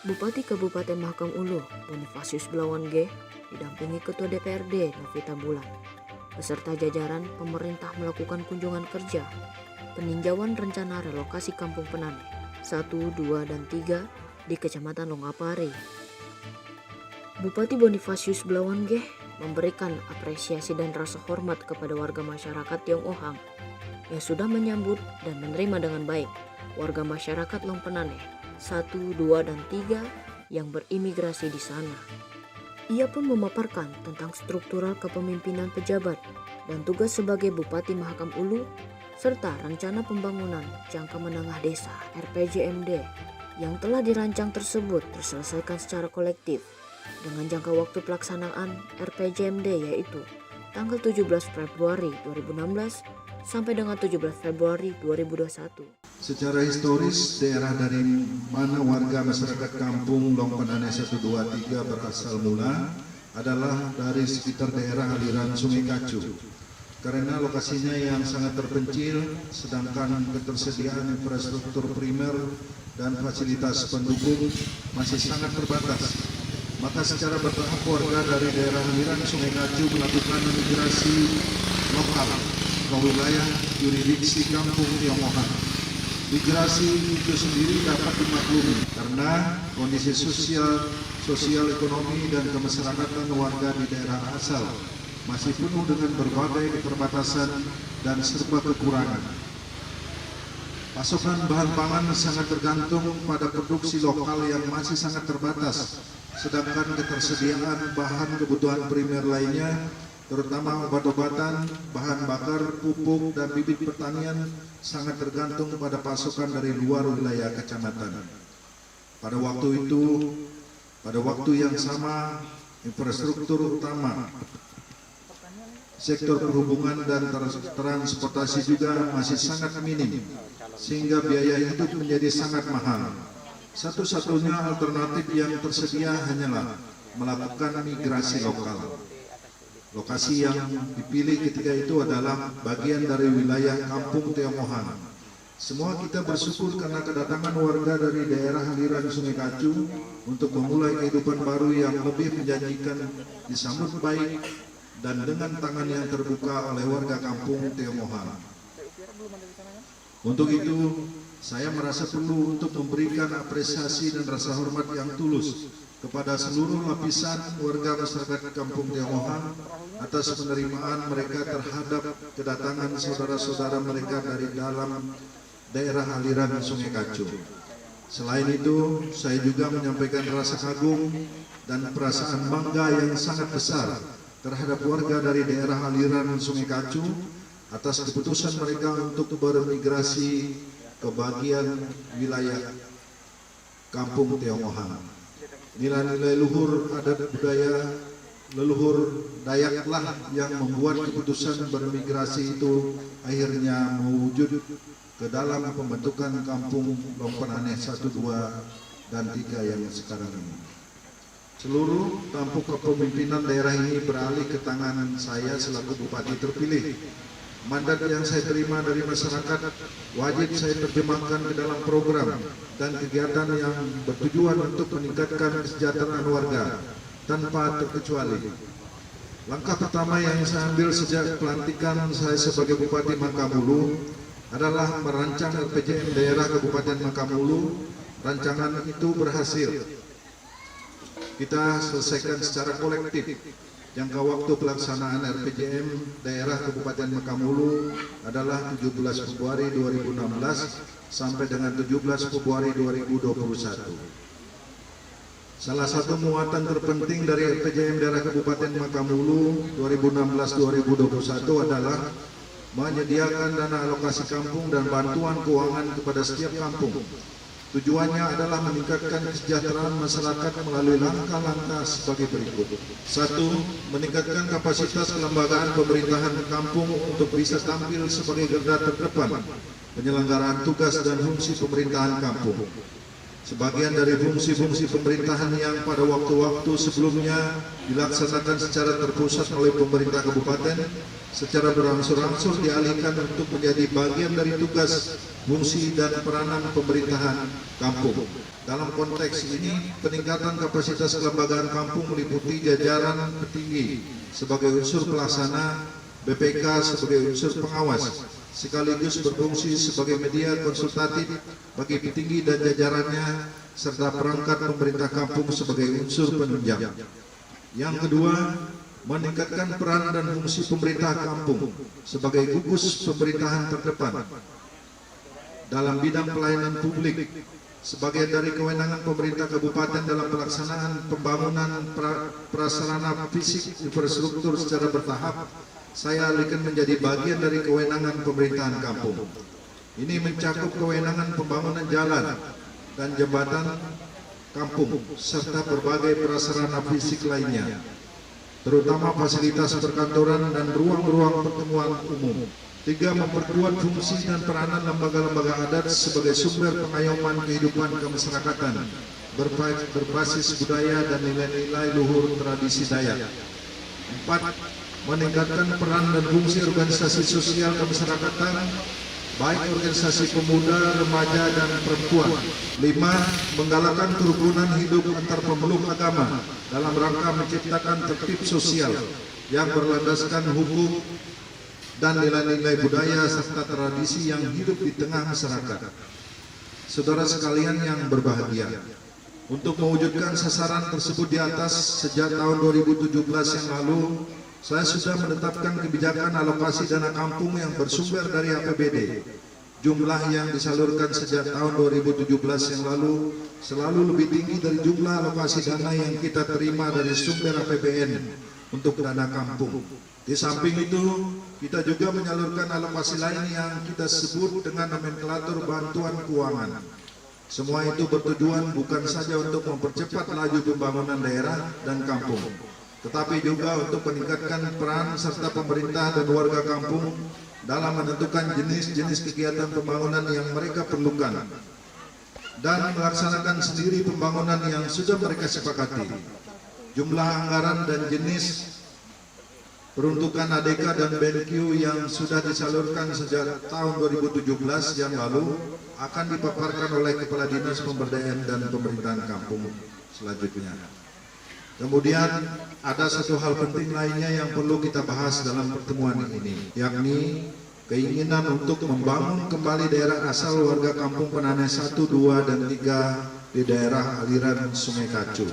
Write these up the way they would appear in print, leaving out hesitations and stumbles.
Bupati Kabupaten Mahakam Ulu, Bonifasius Belawan G, didampingi Ketua DPRD Novita Bulan, beserta jajaran pemerintah melakukan kunjungan kerja, peninjauan rencana relokasi Kampung Penane 1, 2, dan 3 di Kecamatan Longapare. Bupati Bonifasius Belawan G memberikan apresiasi dan rasa hormat kepada warga masyarakat Tionghoa yang sudah menyambut dan menerima dengan baik warga masyarakat Long Penane 1, 2, dan 3 yang berimigrasi di sana. Ia pun memaparkan tentang struktural kepemimpinan pejabat dan tugas sebagai Bupati Mahakam Ulu serta rencana pembangunan jangka menengah desa (RPJMD) yang telah dirancang tersebut terselesaikan secara kolektif dengan jangka waktu pelaksanaan RPJMD yaitu tanggal 17 Februari 2016 sampai dengan 17 Februari 2021. Secara historis, daerah dari mana warga masyarakat kampung Long Penane 1, 2, 3 berasal mula adalah dari sekitar daerah aliran Sungai Kacu. Karena lokasinya yang sangat terpencil, sedangkan ketersediaan infrastruktur primer dan fasilitas pendukung masih sangat terbatas. Maka secara bertahap warga dari daerah aliran Sungai Kacu melakukan migrasi lokal ke wilayah yurisdiksi Kampung Tionghoa. Migrasi itu sendiri dapat dimaklumi karena kondisi sosial ekonomi dan kemasyarakatan warga di daerah asal masih penuh dengan berbagai keterbatasan dan serba kekurangan. Pasokan bahan pangan sangat tergantung pada produksi lokal yang masih sangat terbatas, sedangkan ketersediaan bahan kebutuhan primer lainnya terutama obat-obatan, bahan bakar, pupuk, dan bibit pertanian sangat tergantung pada pasokan dari luar wilayah kecamatan. Pada waktu yang sama, infrastruktur utama, sektor perhubungan dan transportasi juga masih sangat minim, sehingga biaya hidup menjadi sangat mahal. Satu-satunya alternatif yang tersedia hanyalah melakukan migrasi lokal. Lokasi yang dipilih ketika itu adalah bagian dari wilayah Kampung Tionghoa. Semua kita bersyukur karena kedatangan warga dari daerah aliran Sungai Kacu untuk memulai kehidupan baru yang lebih menjanjikan disambut baik dan dengan tangan yang terbuka oleh warga Kampung Tionghoa. Untuk itu, saya merasa perlu untuk memberikan apresiasi dan rasa hormat yang tulus kepada seluruh lapisan warga masyarakat Kampung Tionghoa atas penerimaan mereka terhadap kedatangan saudara-saudara mereka dari dalam daerah aliran Sungai Kacu. Selain itu, saya juga menyampaikan rasa kagum dan perasaan bangga yang sangat besar terhadap warga dari daerah aliran Sungai Kacu atas keputusan mereka untuk bermigrasi ke bagian wilayah Kampung Tionghoa. Nilai-nilai luhur adat budaya leluhur Dayaklah yang membuat keputusan bermigrasi itu akhirnya mewujud ke dalam pembentukan Kampung Long Penane 1, 2, dan 3 yang sekarang ini. Seluruh tampuk kepemimpinan daerah ini beralih ke tangan saya selaku Bupati terpilih. Mandat yang saya terima dari masyarakat wajib saya terjemahkan ke dalam program dan kegiatan yang bertujuan untuk meningkatkan kesejahteraan warga tanpa terkecuali. Langkah pertama yang saya ambil sejak pelantikan saya sebagai Bupati Mahakam Ulu adalah merancang RPJM daerah Kabupaten Mahakam Ulu. Rancangan itu berhasil kita selesaikan secara kolektif. Jangka waktu pelaksanaan RPJM daerah Kabupaten Mahakam Ulu adalah 17 Februari 2016 sampai dengan 17 Februari 2021. Salah satu muatan terpenting dari RPJM daerah Kabupaten Mahakam Ulu 2016-2021 adalah menyediakan dana alokasi kampung dan bantuan keuangan kepada setiap kampung. Tujuannya adalah meningkatkan kesejahteraan masyarakat melalui langkah-langkah sebagai berikut. 1. Meningkatkan kapasitas kelembagaan pemerintahan kampung untuk bisa tampil sebagai garda terdepan penyelenggaraan tugas dan fungsi pemerintahan kampung. Sebagian dari fungsi-fungsi pemerintahan yang pada waktu-waktu sebelumnya dilaksanakan secara terpusat oleh pemerintah kabupaten secara berangsur-angsur dialihkan untuk menjadi bagian dari tugas, fungsi, dan peranan pemerintahan kampung. Dalam konteks ini, peningkatan kapasitas kelembagaan kampung meliputi jajaran petinggi sebagai unsur pelaksana, BPK sebagai unsur pengawas, sekaligus berfungsi sebagai media konsultatif bagi petinggi dan jajarannya, serta perangkat pemerintah kampung sebagai unsur penunjang. Yang kedua, meningkatkan peran dan fungsi pemerintah kampung sebagai gugus pemerintahan terdepan dalam bidang pelayanan publik. Sebagian dari kewenangan pemerintah kabupaten dalam pelaksanaan pembangunan prasarana fisik infrastruktur secara bertahap, saya alihkan menjadi bagian dari kewenangan pemerintahan kampung. Ini mencakup kewenangan pembangunan jalan dan jembatan kampung serta berbagai prasarana fisik lainnya, terutama fasilitas perkantoran dan ruang-ruang pertemuan umum. 3. Memperkuat fungsi dan peranan lembaga-lembaga adat sebagai sumber pengayoman kehidupan kemasyarakatan berbasis budaya dan nilai-nilai luhur tradisi Dayak. 4. Meningkatkan peran dan fungsi organisasi sosial kemasyarakatan, baik organisasi pemuda, remaja, dan perempuan. 5. Menggalakkan kerukunan hidup antar pemeluk agama dalam rangka menciptakan tertib sosial yang berlandaskan hukum dan nilai-nilai budaya serta tradisi yang hidup di tengah masyarakat. Saudara sekalian yang berbahagia, untuk mewujudkan sasaran tersebut di atas, sejak tahun 2017 yang lalu, saya sudah menetapkan kebijakan alokasi dana kampung yang bersumber dari APBD. Jumlah yang disalurkan sejak tahun 2017 yang lalu selalu lebih tinggi dari jumlah alokasi dana yang kita terima dari sumber APBN untuk dana kampung. Di samping itu, kita juga menyalurkan alokasi lain yang kita sebut dengan nomenklatur bantuan keuangan. Semua itu bertujuan bukan saja untuk mempercepat laju pembangunan daerah dan kampung, tetapi juga untuk meningkatkan peran serta pemerintah dan warga kampung dalam menentukan jenis-jenis kegiatan pembangunan yang mereka perlukan dan melaksanakan sendiri pembangunan yang sudah mereka sepakati. Jumlah anggaran dan jenis peruntukan ADK dan BNQ yang sudah disalurkan sejak tahun 2017 yang lalu akan dipaparkan oleh Kepala Dinas Pemberdayaan dan Pemerintahan Kampung selanjutnya. Kemudian ada satu hal penting lainnya yang perlu kita bahas dalam pertemuan ini, yakni keinginan untuk membangun kembali daerah asal warga Kampung Penaneh 1, 2, dan 3 di daerah aliran Sungai Kacu.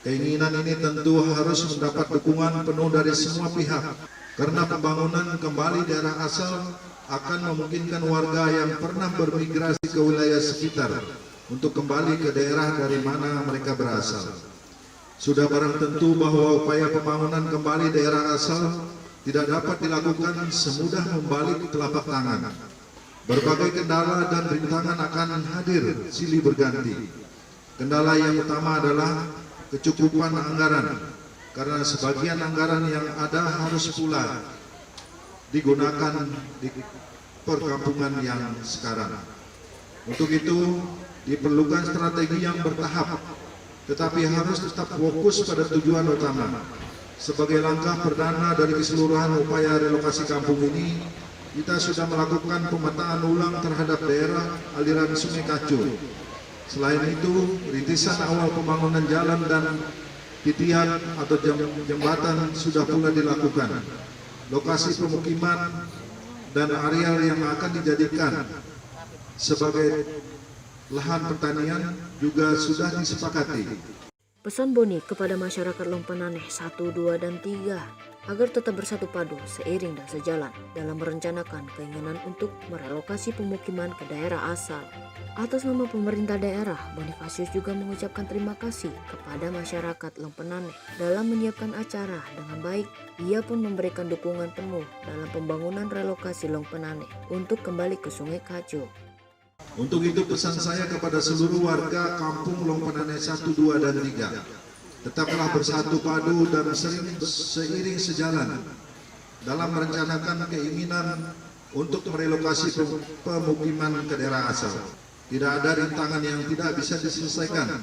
Keinginan ini tentu harus mendapat dukungan penuh dari semua pihak, karena pembangunan kembali daerah asal akan memungkinkan warga yang pernah bermigrasi ke wilayah sekitar untuk kembali ke daerah dari mana mereka berasal. Sudah barang tentu bahwa upaya pembangunan kembali daerah asal tidak dapat dilakukan semudah membalik telapak tangan. Berbagai kendala dan rintangan akan hadir silih berganti. Kendala yang utama adalah kecukupan anggaran, karena sebagian anggaran yang ada harus pula digunakan di perkampungan yang sekarang. Untuk itu diperlukan strategi yang bertahap, tetapi harus tetap fokus pada tujuan utama. Sebagai langkah perdana dari keseluruhan upaya relokasi kampung ini, kita sudah melakukan pemetaan ulang terhadap daerah aliran Sungai Kacu. Selain itu, rintisan awal pembangunan jalan dan titian atau jembatan sudah pula dilakukan. Lokasi pemukiman dan areal yang akan dijadikan sebagai lahan pertanian juga sudah disepakati. Pesan Boni kepada masyarakat Lompenaneh 1, 2, dan 3 agar tetap bersatu padu, seiring dan sejalan dalam merencanakan keinginan untuk merelokasi pemukiman ke daerah asal. Atas nama pemerintah daerah, Bonifasius juga mengucapkan terima kasih kepada masyarakat Lompenaneh dalam menyiapkan acara dengan baik. Ia pun memberikan dukungan penuh dalam pembangunan relokasi Lompenaneh untuk kembali ke Sungai Kacu. Untuk itu pesan saya kepada seluruh warga kampung Lompenaneh 1, 2, dan 3. Tetaplah bersatu padu dan seiring sejalan dalam merencanakan keinginan untuk merelokasi pemukiman ke daerah asal. Tidak ada rintangan yang tidak bisa diselesaikan.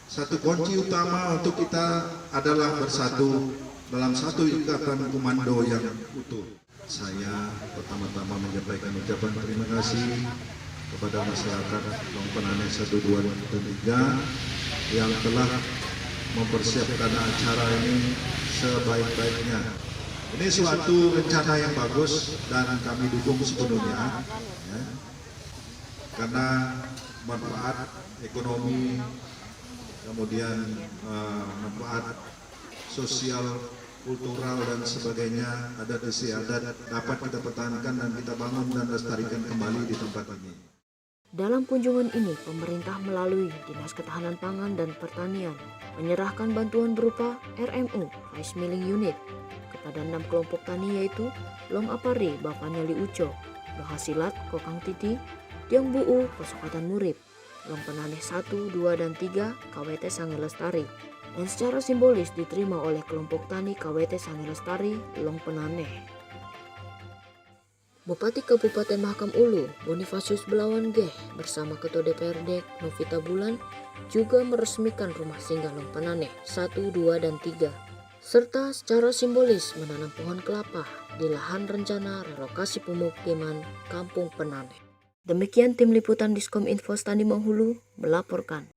Satu kunci utama untuk kita adalah bersatu dalam satu ikatan komando yang utuh. Saya pertama-tama menyampaikan ucapan terima kasih kepada masyarakat Long Penane 1, 2, dan 3 yang telah mempersiapkan acara ini sebaik-baiknya. Ini suatu rencana yang bagus dan kami dukung sepenuhnya, ya, karena manfaat ekonomi, kemudian manfaat sosial, kultural dan sebagainya, adat istiadat dapat kita pertahankan dan kita bangun dan lestarikan kembali di tempat ini. Dalam kunjungan ini, pemerintah melalui Dinas Ketahanan Pangan dan Pertanian menyerahkan bantuan berupa RMU (Rice Milling Unit) kepada 6 kelompok tani, yaitu Long Apari, Bapaknya Li Uco, Lohasilat, Kokang Titi, Tiong Buu, Kosokatan Murib, Long Penaneh 1, 2, dan 3, KWT Sange Lestari, dan secara simbolis diterima oleh kelompok tani KWT Sange Lestari, Long Penaneh. Bupati Kabupaten Mahakam Ulu, Bonifasius Belawan Geh, bersama Ketua DPRD Novita Bulan juga meresmikan rumah singgah Long Penaneh 1, 2, dan 3, serta secara simbolis menanam pohon kelapa di lahan rencana relokasi pemukiman Kampung Penaneh. Demikian tim liputan Diskom Info Standi Manghulu melaporkan.